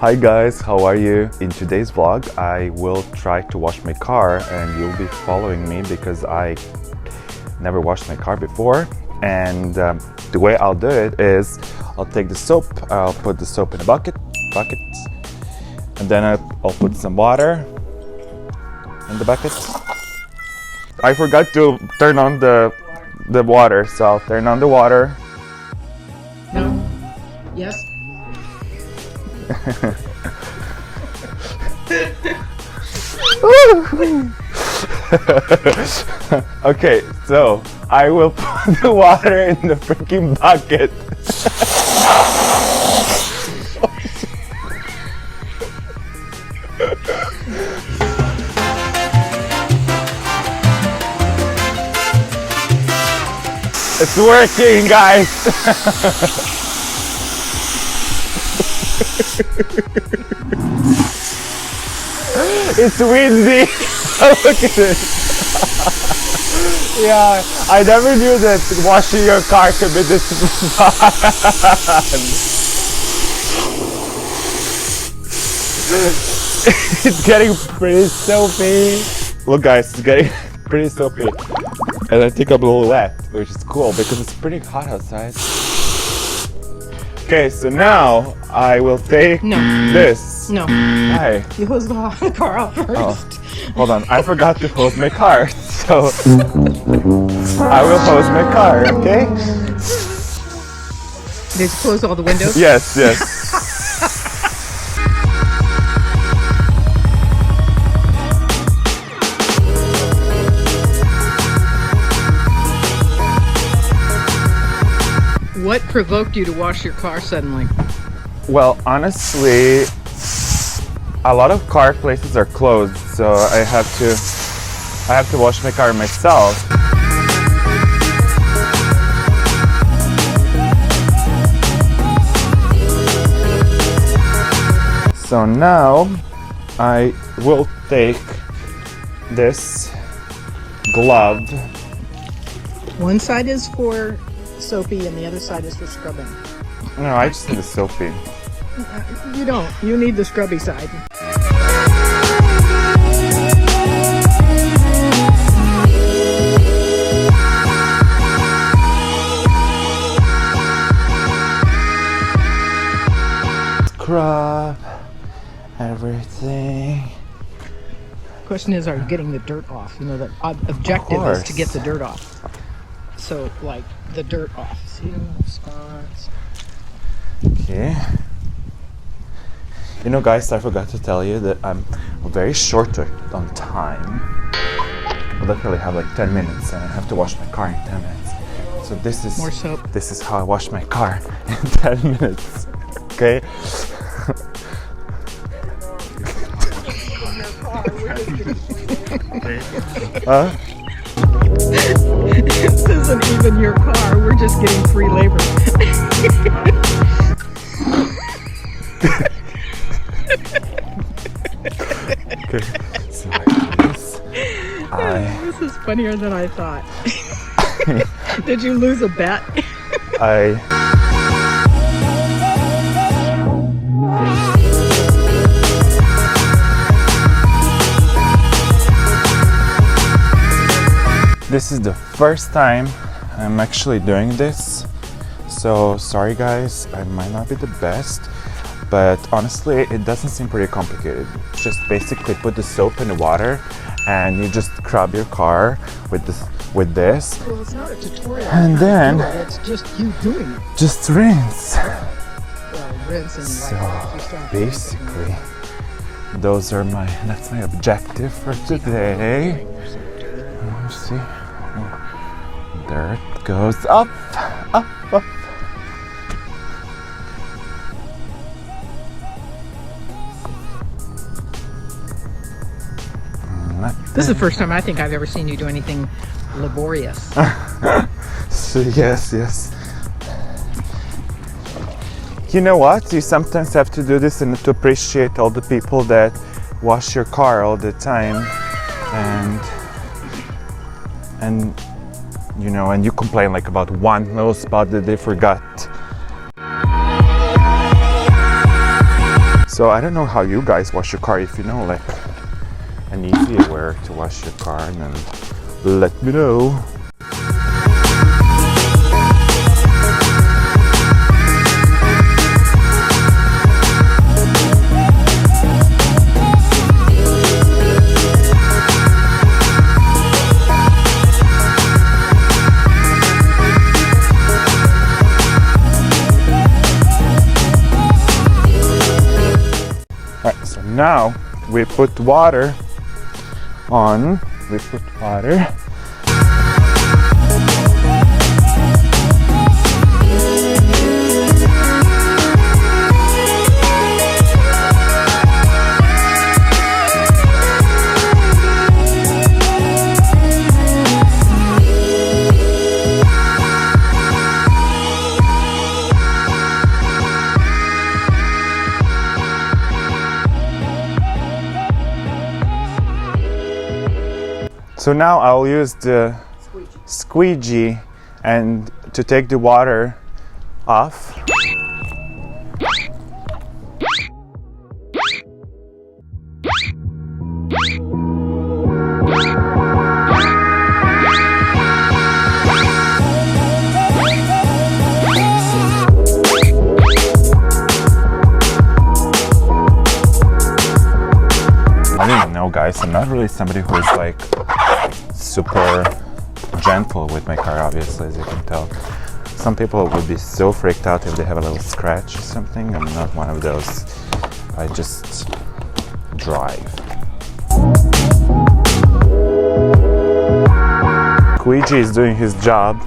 Hi guys, how are you? In today's vlog, I will try to wash my car and you'll be following me because I never washed my car before. And the way I'll do it is I'll take the soap, I'll put the soap in a bucket, and then I'll put some water in the bucket. I forgot to turn on the water, so I'll turn on the water. No. Yes. Okay, so I will put the water in the freaking bucket. It's working, guys. It's windy. Look at it. Yeah, I never knew that washing your car could be this fun. It's getting pretty soapy. Look guys, it's getting pretty soapy. And I think I'm a little wet, which is cool because it's pretty hot outside. Okay, so now I will take this. No. Why? You hose the car off first. Oh, hold on, I forgot to hose my car, so I will hose my car, okay? Did you close all the windows? Yes, yes. What provoked you to wash your car suddenly? Well, honestly, a lot of car places are closed, so I have to wash my car myself. So now I will take this glove. One side is for soapy and the other side is for scrubbing. No, I just need the soapy. You don't. You need the scrubby side. Scrub everything. Question is, are you getting the dirt off? You know, the objective is to get the dirt off. So, like, the dirt off. See, spots. Okay. You know, guys, I forgot to tell you that I'm very short on time. I literally have like 10 minutes and I have to wash my car in 10 minutes. So this is more soap. This is how I wash my car in 10 minutes. Okay? Huh? This isn't even your car. We're just getting free labor. Okay. So like this, this is funnier than I thought. Did you lose a bet? This is the first time I'm actually doing this, so sorry guys, I might not be the best, but honestly it doesn't seem pretty complicated. Just basically put the soap in the water and you just scrub your car with this. Well, it's not a tutorial. And then it's just you doing it. Just rinse. Well, rinse and so basically that's my objective for today. Let's see. There it goes up, up, up. This is the first time I think I've ever seen you do anything laborious. So yes. You know what? You sometimes have to do this and to appreciate all the people that wash your car all the time, and you know, and you complain like about one little spot that they forgot. So I don't know how you guys wash your car. If you know like an easier way to wash your car, then let me know. Alright, so now we put water on. We put water. So now I'll use the squeegee and to take the water off. I don't even know, guys. I'm not really somebody who is like super gentle with my car, obviously, as you can tell. Some people would be so freaked out if they have a little scratch or something. I'm not one of those. I just drive. Squeegee is doing his job.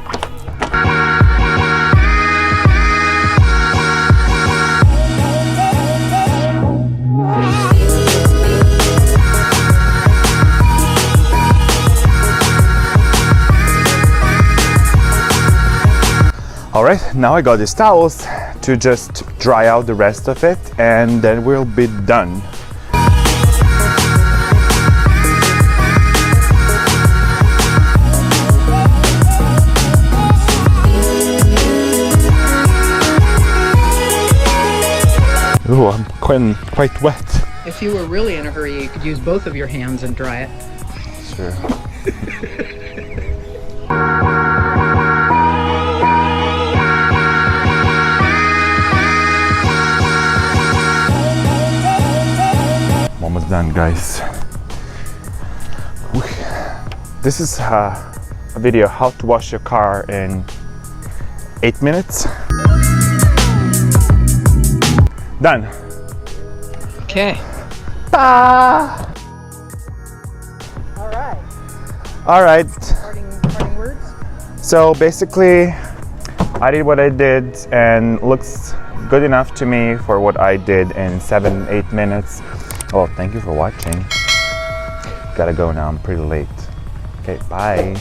Alright, now I got these towels to just dry out the rest of it, and then we'll be done. Ooh, I'm quite wet. If you were really in a hurry, you could use both of your hands and dry it. Sure. Almost done, guys. This is a video how to wash your car in 8 minutes. Done. Okay. Bye. All right. Parting words? So basically, I did what I did and looks good enough to me for what I did in 7-8 minutes. Well, thank you for watching. Gotta go now, I'm pretty late. Okay, bye.